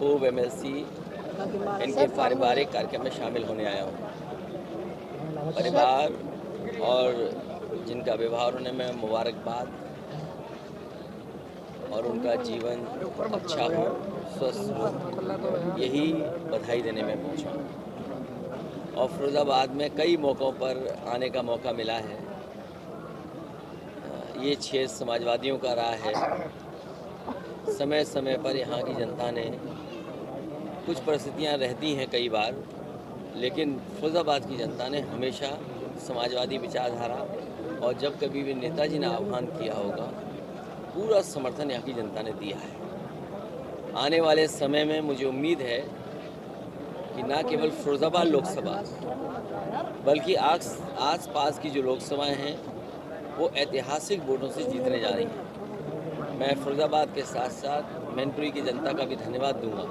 खूब MLC इनके पारिवारिक कार्यक्रम में शामिल होने आया हूँ। परिवार और जिनका विवाह होने में मुबारकबाद और उनका जीवन अच्छा हो, स्वस्थ हो, यही बधाई देने में पहुँचा हूँ। और फिरोज़ाबाद में कई मौक़ों पर आने का मौका मिला है। ये क्षेत्र समाजवादियों का रहा है। समय समय पर यहाँ की जनता ने कुछ परिस्थितियाँ रहती हैं कई बार, लेकिन फिरोज़ाबाद की जनता ने हमेशा समाजवादी विचारधारा और जब कभी भी नेताजी ने आह्वान किया होगा, पूरा समर्थन यहाँ की जनता ने दिया है। आने वाले समय में मुझे उम्मीद है कि न केवल फिरोज़ाबाद लोकसभा बल्कि आस पास की जो लोकसभाएं हैं वो ऐतिहासिक वोटों से जीतने जा रही हैं। मैं फिरोज़ाबाद के साथ साथ मैनपुरी की जनता का भी धन्यवाद दूंगा।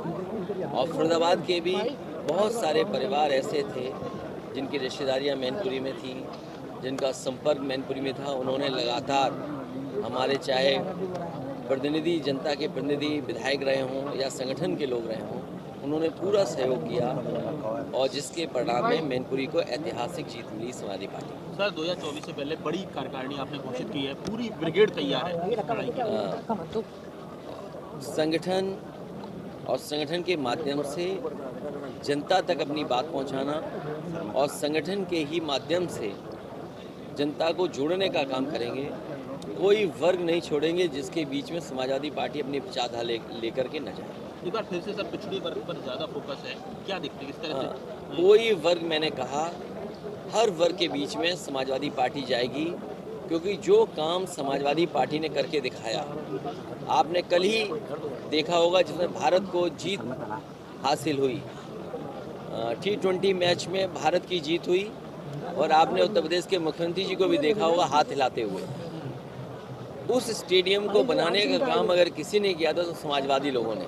और फिरोज़ाबाद के भी बहुत सारे परिवार ऐसे थे जिनकी रिश्तेदारियां मैनपुरी में थी, जिनका संपर्क मैनपुरी में था। उन्होंने लगातार हमारे चाहे प्रतिनिधि, जनता के प्रतिनिधि, विधायक रहे हों या संगठन के लोग रहे हों, उन्होंने पूरा सहयोग किया और जिसके परिणाम में मैनपुरी को ऐतिहासिक जीत मिली समाजवादी पार्टी। सर 2024 से पहले बड़ी कार्यकारिणी आपने घोषित की है, पूरी ब्रिगेड तैयार है। संगठन और संगठन के माध्यम से जनता तक अपनी बात पहुंचाना और संगठन के ही माध्यम से जनता को जोड़ने का काम करेंगे। कोई वर्ग नहीं छोड़ेंगे जिसके बीच में समाजवादी पार्टी अपनी विचारधारा लेकर के न जाए। एक बार फिर से सर पिछड़ी वर्ग पर ज़्यादा फोकस है, क्या दिखते हैं इस तरह से? कोई वर्ग, मैंने कहा हर वर्ग के बीच में समाजवादी पार्टी जाएगी, क्योंकि जो काम समाजवादी पार्टी ने करके दिखाया, आपने कल ही देखा होगा जिसमें भारत को जीत हासिल हुई। T20 मैच में भारत की जीत हुई और आपने उत्तर प्रदेश के मुख्यमंत्री जी को भी देखा होगा हाथ हिलाते हुए। उस स्टेडियम को बनाने का काम अगर किसी ने किया था तो समाजवादी लोगों ने,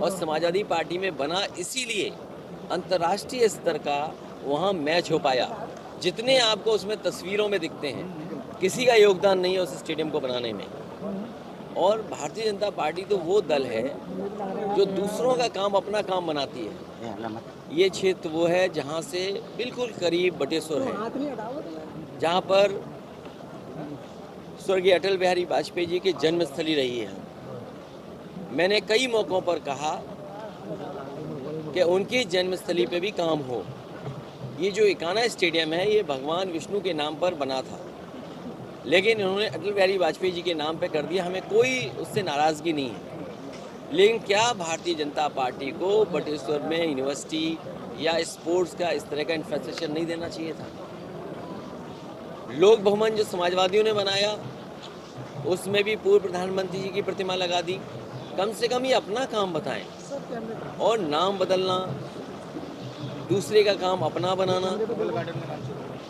और समाजवादी पार्टी में बना इसीलिए अंतर्राष्ट्रीय स्तर का वहाँ मैच हो पाया। जितने आपको उसमें तस्वीरों में दिखते हैं, किसी का योगदान नहीं है उस स्टेडियम को बनाने में। और भारतीय जनता पार्टी तो वो दल है जो दूसरों का काम अपना काम बनाती है। ये क्षेत्र वो है जहाँ से बिल्कुल करीब बटेश्वर है, जहाँ पर स्वर्गीय अटल बिहारी वाजपेयी जी की जन्मस्थली रही है। मैंने कई मौक़ों पर कहा कि उनकी जन्मस्थली पे भी काम हो। ये जो इकाना स्टेडियम है ये भगवान विष्णु के नाम पर बना था, लेकिन उन्होंने अटल बिहारी वाजपेयी जी के नाम पे कर दिया। हमें कोई उससे नाराज़गी नहीं है, लेकिन क्या भारतीय जनता पार्टी को बटेश्वर में यूनिवर्सिटी या स्पोर्ट्स का इस तरह का इंफ्रास्ट्रक्चर नहीं देना चाहिए था? लोक भवन जो समाजवादियों ने बनाया उसमें भी पूर्व प्रधानमंत्री जी की प्रतिमा लगा दी। कम से कम ये अपना काम बताएं, और नाम बदलना, दूसरे का काम अपना बनाना,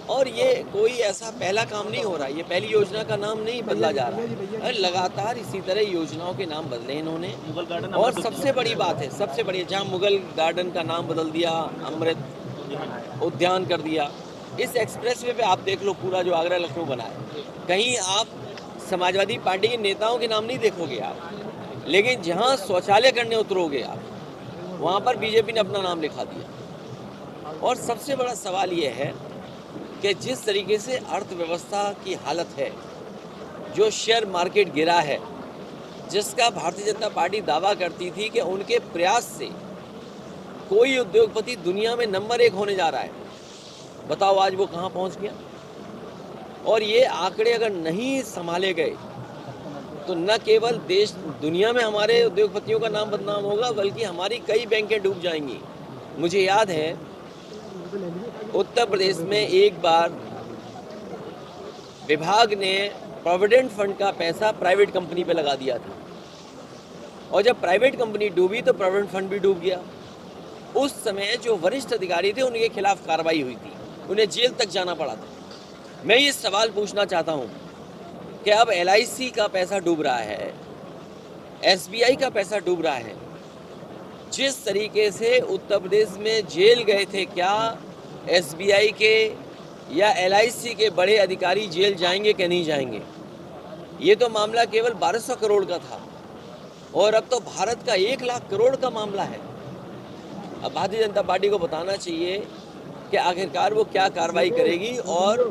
और ये कोई ऐसा पहला काम नहीं हो रहा। ये पहली योजना का नाम नहीं बदला जा रहा है, लगातार इसी तरह योजनाओं के नाम बदले इन्होंने। और सबसे बड़ी बात है, सबसे बड़ी, जहाँ मुगल गार्डन का नाम बदल दिया, अमृत उद्यान कर दिया। इस एक्सप्रेसवे पे आप देख लो पूरा जो आगरा लखनऊ बना है, कहीं आप समाजवादी पार्टी के नेताओं के नाम नहीं देखोगे आप, लेकिन जहाँ शौचालय करने उतरोगे आप, वहाँ पर बीजेपी ने अपना नाम लिखा दिया। और सबसे बड़ा सवाल ये है कि जिस तरीके से अर्थव्यवस्था की हालत है, जो शेयर मार्केट गिरा है, जिसका भारतीय जनता पार्टी दावा करती थी कि उनके प्रयास से कोई उद्योगपति दुनिया में नंबर 1 होने जा रहा है, बताओ आज वो कहाँ पहुँच गया। और ये आंकड़े अगर नहीं संभाले गए तो न केवल देश दुनिया में हमारे उद्योगपतियों का नाम बदनाम होगा, बल्कि हमारी कई बैंकें डूब जाएंगी। मुझे याद है उत्तर प्रदेश में एक बार विभाग ने प्रोविडेंट फंड का पैसा प्राइवेट कंपनी पे लगा दिया था, और जब प्राइवेट कंपनी डूबी तो प्रोविडेंट फंड भी डूब गया। उस समय जो वरिष्ठ अधिकारी थे उनके खिलाफ कार्रवाई हुई थी, उन्हें जेल तक जाना पड़ा था। मैं ये सवाल पूछना चाहता हूँ कि अब LIC का पैसा डूब रहा है, SBI का पैसा डूब रहा है। जिस तरीके से उत्तर प्रदेश में जेल गए थे, क्या SBI के या LIC के बड़े अधिकारी जेल जाएंगे कि नहीं जाएंगे? ये तो मामला केवल 1200 करोड़ का था। और अब तो भारत का 1 लाख करोड़ का मामला है। अब भारतीय जनता पार्टी को बताना चाहिए कि आखिरकार वो क्या कार्रवाई करेगी और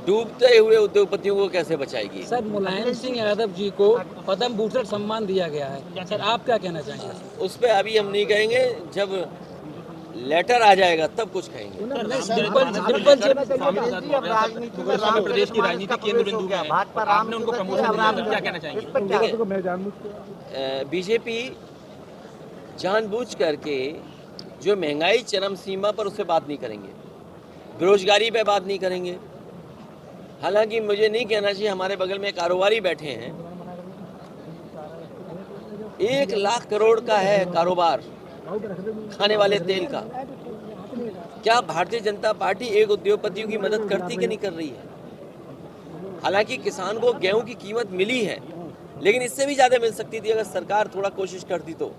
डूबते हुए उद्योगपतियों को कैसे बचाएगी। सर, मुलायम सिंह यादव जी को पद्म भूषण सम्मान दिया गया है, सर आप क्या कहना चाहेंगे? उस पर अभी हम नहीं कहेंगे, जब लेटर आ जाएगा तब कुछ कहेंगे। प्रदेश की राजनीति केंद्र बिंदु में है, आपने उनको प्रमोशन दिया, क्या कहना चाहेंगे? बीजेपी जानबूझ करके जो महंगाई चरम सीमा पर, उससे बात नहीं करेंगे, बेरोजगारी पे बात नहीं करेंगे। हालांकि मुझे नहीं कहना चाहिए, हमारे बगल में कारोबारी बैठे हैं, 1 लाख करोड़ का है कारोबार खाने वाले तेल का। क्या भारतीय जनता पार्टी एक उद्योगपतियों की मदद करती कि नहीं कर रही है? हालांकि किसान को गेहूं की कीमत मिली है, लेकिन इससे भी ज़्यादा मिल सकती थी अगर सरकार थोड़ा कोशिश करती तो।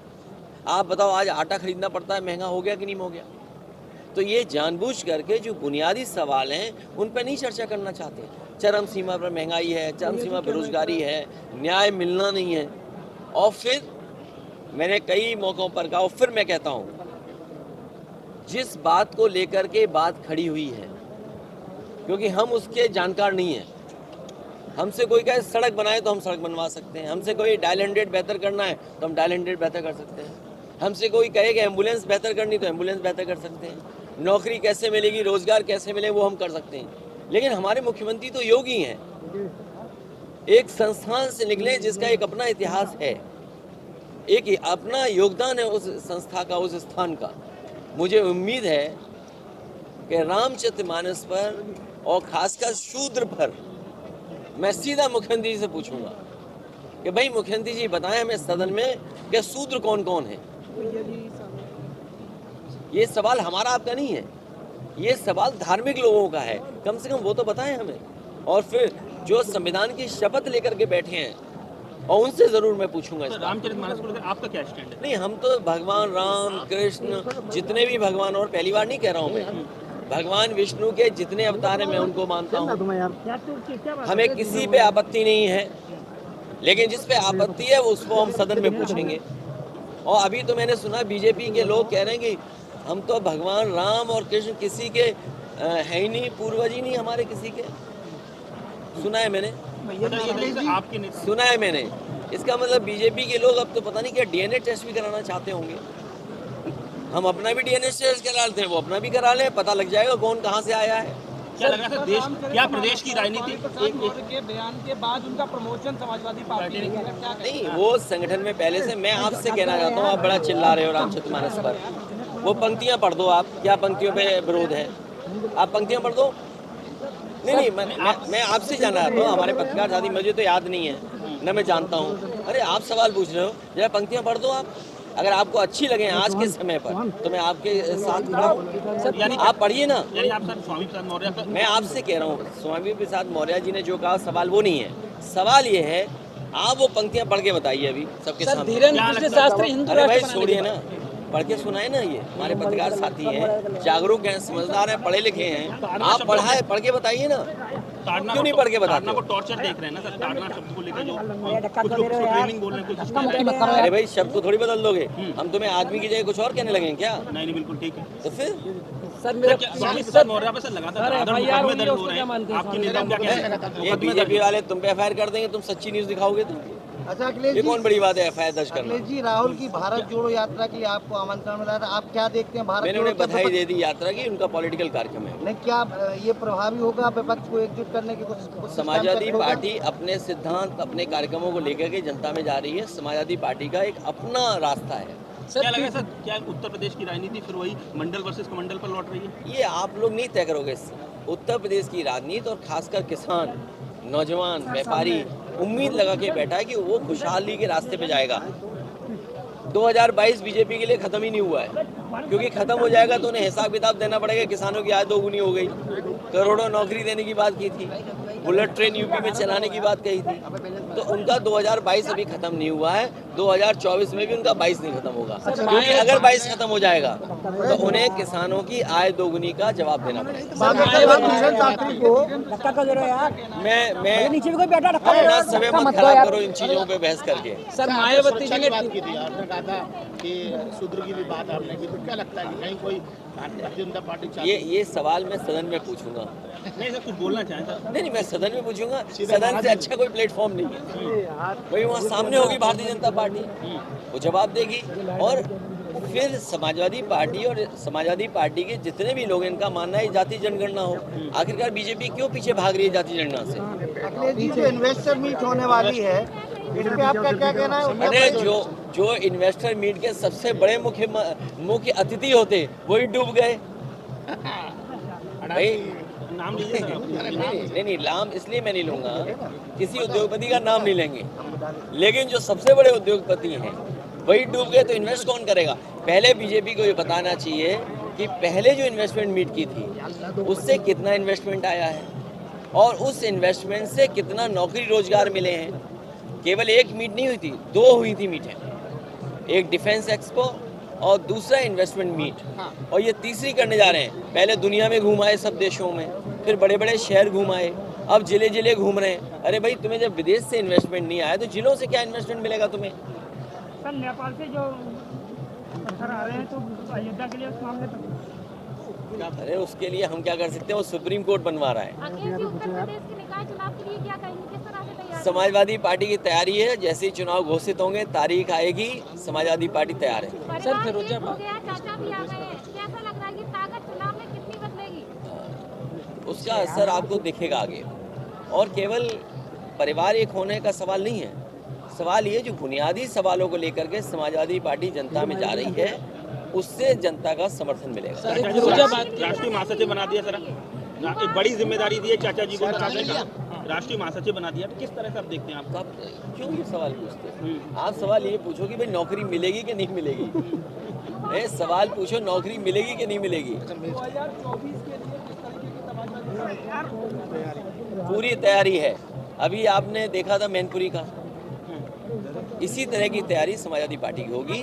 आप बताओ, आज आटा खरीदना पड़ता है, महंगा हो गया कि नहीं हो गया? तो ये जानबूझ करके जो बुनियादी सवाल हैं उन पर नहीं चर्चा करना चाहते। चरम सीमा पर महंगाई है, चरम सीमा बेरोजगारी है, न्याय मिलना नहीं है। और फिर मैंने कई मौक़ों पर कहा और फिर मैं कहता हूँ, जिस बात को लेकर के बात खड़ी हुई है, क्योंकि हम उसके जानकार नहीं हैं। हमसे कोई कहे सड़क बनाए तो हम सड़क बनवा सकते हैं, हमसे कोई डायल 100 बेहतर करना है तो हम डायल 100 बेहतर कर सकते हैं, हमसे कोई कहे कि एम्बुलेंस बेहतर करनी तो एम्बुलेंस बेहतर कर सकते हैं, नौकरी कैसे मिलेगी, रोजगार कैसे मिले, वो हम कर सकते हैं। लेकिन हमारे मुख्यमंत्री तो योगी हैं, एक संस्थान से निकले जिसका एक अपना इतिहास है, एक अपना योगदान है उस संस्था का, उस स्थान का। मुझे उम्मीद है कि रामचरितमानस पर और खासकर शूद्र पर मैं सीधा मुख्यमंत्री जी से पूछूंगा कि भाई मुख्यमंत्री जी बताएं हमें सदन में कि शूद्र कौन कौन है। ये सवाल हमारा आपका नहीं है, ये सवाल धार्मिक लोगों का है, कम से कम वो तो बताएं हमें। और फिर जो संविधान की शपथ लेकर के बैठे हैं और उनसे जरूर मैं पूछूंगा। रामचरितमानस को लेकर आपका क्या स्टैंड है? नहीं, हम तो भगवान राम, कृष्ण, जितने भी भगवान, और पहली बार नहीं कह रहा हूँ मैं, भगवान विष्णु के जितने अवतार हैं मैं उनको मानता हूँ। हमें किसी पे आपत्ति नहीं है, लेकिन जिस पे आपत्ति है उसको हम सदन में पूछेंगे। और अभी तो मैंने सुना बीजेपी के लोग कह रहे हैं कि हम तो भगवान राम और कृष्ण किसी के है ही नहीं, पूर्वज ही नहीं हमारे किसी के। सुना है मैंने, सुना है मैंने। इसका मतलब बीजेपी के लोग अब तो पता नहीं क्या डीएनए टेस्ट भी कराना चाहते होंगे। हम अपना भी डीएनए टेस्ट करा लेते हैं, वो अपना भी करा लें, पता लग जाएगा कौन कहाँ से आया है। क्या लग रहा है देश, क्या प्रदेश की राजनीति के बयान के बाद उनका प्रमोशन समाजवादी पार्टी ने किया? नहीं, वो संगठन में पहले से, मैं आपसे कहना चाहता हूँ, आप बड़ा चिल्ला रहे हो रामचरितमानस पर, वो पंक्तियाँ पढ़ दो आप, क्या पंक्तियों पे विरोध है, आप पंक्तियाँ पढ़ दो। नहीं, मैं आपसे जानना चाहता हूँ, हमारे पत्रकार साथी, मुझे तो याद नहीं है, न मैं जानता हूँ। अरे आप सवाल पूछ रहे हो, जरा पंक्तियाँ पढ़ दो आप, अगर आपको अच्छी लगे आज के समय पर तो मैं आपके साथ खड़ा हूँ। यानी आप पढ़िए ना। यानी आप सर स्वामी प्रसाद मौर्य पर, मैं आपसे कह रहा हूँ, स्वामी प्रसाद मौर्य जी ने जो कहा सवाल वो नहीं है, सवाल ये है आप वो पंक्तियाँ पढ़ के बताइए अभी सबके सामने। अरे भाई छोड़िए ना, पढ़ के सुनाए ना, ये हमारे पत्रकार साथी हैं, जागरूक हैं, समझदार हैं, पढ़े लिखे हैं, आप पढ़ के बताइए ना, क्यों नहीं पढ़ के बताते? को टॉर्चर देख रहे हैं ना सर, ताड़ना शब्द को लेकर जो कुछ लोग ट्रेनिंग बोल रहे हैं, कुछ। अरे भाई शब्द को थोड़ी बदल दोगे, हम तुम्हें आदमी की जगह कुछ और कहने लगे क्या? नहीं, बिल्कुल ठीक है। तो फिर सर मेरा स्वामी प्रसाद मौर्य पे सर लगातार मुकदमे दर्ज हो रहे हैं, आपकी नेताओं क्या कहना है? ये बीजेपी वाले तुम पे एफआईआर कर देंगे, तुम सच्ची न्यूज दिखाओगे तुम। अच्छा अखिलेश ये जी, कौन बड़ी बात है एफआईआर दर्ज करना? अखिलेश जी, राहुल की भारत जोड़ो यात्रा के लिए आपको आमंत्रण मिला था, आप क्या देखते हैं? भारत मैंने जोड़ो उन्हें बधाई दे दी यात्रा की, उनका पॉलिटिकल कार्यक्रम है। नहीं, क्या ये प्रभावी होगा विपक्ष को एकजुट करने की कोशिश? समाजवादी पार्टी अपने सिद्धांत, अपने कार्यक्रमों को लेकर के जनता में जा रही है। समाजवादी पार्टी का एक अपना रास्ता है। क्या लगा सर, क्या उत्तर प्रदेश की राजनीति फिर वही मंडल वर्सेस कमंडल पर लौट रही है? ये आप लोग नहीं तय करोगे। उत्तर प्रदेश की राजनीति और खासकर किसान, नौजवान, व्यापारी उम्मीद लगा के बैठा है कि वो खुशहाली के रास्ते पे जाएगा। 2022 बीजेपी के लिए खत्म ही नहीं हुआ है, क्योंकि खत्म हो जाएगा तो उन्हें हिसाब किताब देना पड़ेगा। किसानों की आय दोगुनी हो गई, करोड़ों नौकरी देने की बात की थी, बुलेट ट्रेन यूपी में चलाने की बात कही थी, तो उनका 2022 अभी खत्म नहीं हुआ है, 2024 में भी उनका 22 नहीं खत्म होगा, क्योंकि अगर 22 खत्म हो जाएगा तो उन्हें किसानों की आय दोगुनी का जवाब देना पड़ेगा। मैं अपना समय मत खराब करो इन चीजों पे बहस करके। सर मायावती जी ने बात की थी, आपने कहा था कि शूद्र की भी बात आपने की, तो क्या लगता है कि कहीं कोई भारतीय जनता पार्टी ये सवाल मैं सदन में पूछूंगा। नहीं सर, कुछ बोलना चाहें सर? नहीं, मैं सदन में पूछूंगा। सदन से अच्छा कोई प्लेटफॉर्म नहीं है। वही वहाँ सामने होगी भारतीय जनता पार्टी, वो जवाब देगी, और फिर समाजवादी पार्टी के जितने भी लोग, इनका मानना है जाति जनगणना हो। आखिरकार बीजेपी क्यों पीछे भाग रही है जाति जनगणना से? अखिलेश जी, जो इन्वेस्टर मीट होने वाली है, इस पे आपका क्या कहना है? अरे जो इन्वेस्टर मीट के सबसे बड़े मुख्य अतिथि होते वही डूब गए भाई। नाम लीजिए सर आप। नहीं, नाम इसलिए मैं नहीं लूंगा, किसी उद्योगपति का नाम नहीं लेंगे, लेकिन जो सबसे बड़े उद्योगपति हैं वही डूब गए, तो इन्वेस्ट कौन करेगा? पहले बीजेपी को ये बताना चाहिए कि पहले जो इन्वेस्टमेंट मीट की थी उससे कितना इन्वेस्टमेंट आया है, और उस इन्वेस्टमेंट से कितना नौकरी रोजगार मिले हैं। केवल एक मीट नहीं हुई थी, 2 हुई थी मीटें, एक डिफेंस एक्सपो और दूसरा इन्वेस्टमेंट मीट, और ये तीसरी करने जा रहे हैं। पहले दुनिया में घूम आए सब देशों में, फिर बड़े बड़े शहर घूम आए, अब जिले जिले घूम रहे हैं। अरे भाई, तुम्हें जब विदेश से इन्वेस्टमेंट नहीं आया तो जिलों से क्या इन्वेस्टमेंट मिलेगा तुम्हें? सर नेपाल से जो पत्थर आ रहे हैं तो अयोध्या के लिए उस मामले पर अरे उसके लिए हम क्या कर सकते हैं? वो सुप्रीम कोर्ट बनवा रहा है। अखिलेश जी, उत्तर प्रदेश के निकाय चुनाव के लिए क्या कहेंगे, किस तरह से तैयार? समाजवादी पार्टी की तैयारी है, जैसे ही चुनाव घोषित होंगे, तारीख आएगी, समाजवादी पार्टी तैयार है। परिवार फिरोजाबाद हो गया, चाचा भी आ गए हैं, कैसा लग रहा है कि ताकत चुनाव में कितनी बदलेगी? उसका असर आपको दिखेगा आगे, और केवल परिवार एक होने का सवाल नहीं है। सवाल ये जो बुनियादी सवालों को लेकर के समाजवादी पार्टी जनता में जा रही है, उससे जनता का समर्थन मिलेगा। राष्ट्रीय महासचिव बना दिया सर, एक बड़ी जिम्मेदारी दी है चाचा जी को, राष्ट्रीय महासचिव बना दिया, तो किस तरह से आप देखते हैं? आप क्यों ये सवाल पूछते हैं? आप सवाल ये पूछो कि भाई नौकरी मिलेगी कि नहीं मिलेगी। नहीं, सवाल पूछो नौकरी मिलेगी कि नहीं मिलेगी। पूरी तैयारी है। अभी आपने देखा था मैनपुरी का, इसी तरह की तैयारी समाजवादी पार्टी की होगी।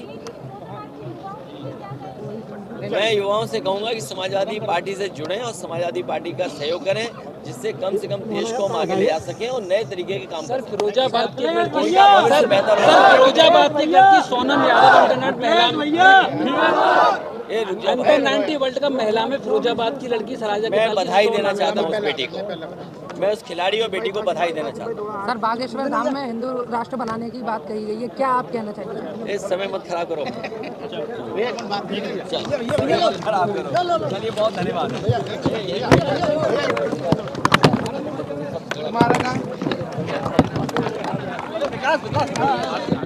मैं युवाओं से कहूंगा कि समाजवादी पार्टी से जुड़ें और समाजवादी पार्टी का सहयोग करें, जिससे कम से कम देश को हम आगे ले जा सकें और नए तरीके के काम सर कर फिरोजाबाद की लड़की भविष्य बेहतर हो। फिरोजाबाद की लड़की Sonam Yadav under 90 world cup महिला में फिरोजाबाद की लड़की सराजा के मैं बधाई देना चाहता हूँ उस बेटी को, मैं उस खिलाड़ी और बेटी को बधाई देना चाहता हूँ। सर बागेश्वर धाम में हिंदू राष्ट्र बनाने की बात कही गई है, क्या आप कहना चाहेंगे? इस समय मत खराब करो, खराब करो। चलिए, बहुत धन्यवाद। हमारा नाम